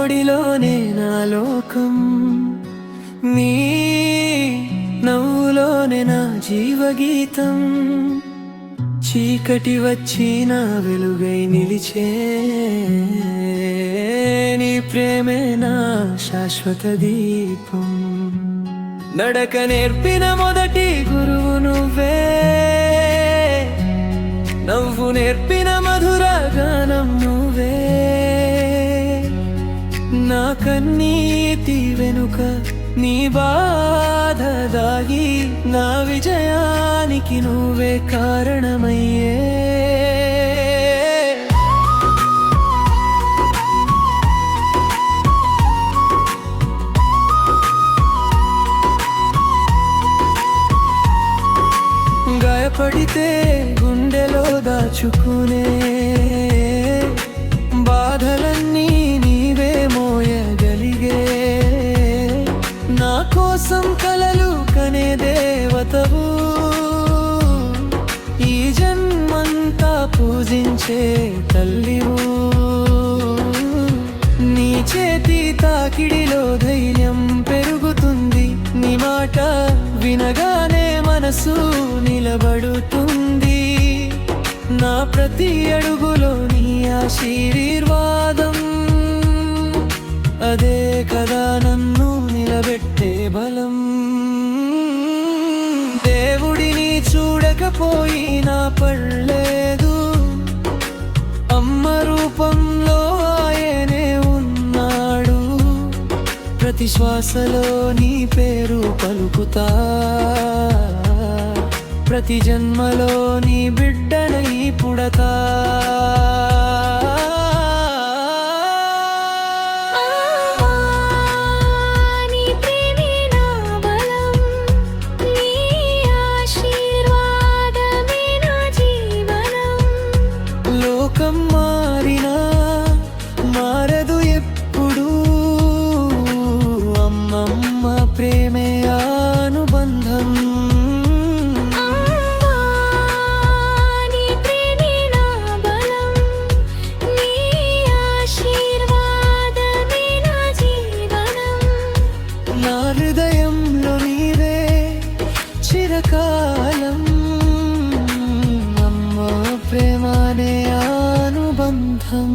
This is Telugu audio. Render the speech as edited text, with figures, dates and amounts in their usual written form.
ఒడిలోనే నా లోకం, నీ నవ్వులోనే నా జీవగీతం. చీకటి వచ్చి నా వెలుగై నిలిచే, నీ ప్రేమే నా శాశ్వత దీపం. నడక నేర్పిన మొదటి గురువు నువ్వే, నవ్వు నేర్పిన మధుర గానం నువ్వే. నా కన్నీటి వెనుక నీ బాధ దాగి, నా విజయానికి నువ్వే కారణమయ్యే. గాయపడితే గుండెలో దాచుకునే బాధలన్నీ నీవే మోయగలిగే. నా కోసం కలలు కనే దేవతవు, ఈ జన్మంతా పూజించే తల్లివు. నీ చేతి తాకిడిలో ధైర్యం పెరుగుతుంది, నీ మాట వినగానే మనసు నిలబడుతుంది. నా ప్రతి అడుగులో నీ ఆశీర్వాదం, అదే కదా నన్ను నిలబెట్టే బలం. దేవుడిని చూడకపోయినా పడలేదు, అమ్మ రూపంలో ఆయనే ఉన్నాడు. ప్రతి శ్వాసలో నీ పేరు పలుకుతా, ప్రతి జన్మలో నీ బిడ్డనై పుడతా. లోకం మారినా మారదు ఎప్పుడు, అమ్మమ్మ ప్రేమే అనుబంధం. నా హృదయంలో నీవే చిరకాలం, అమ్మ ప్రేమనే అనుబంధం.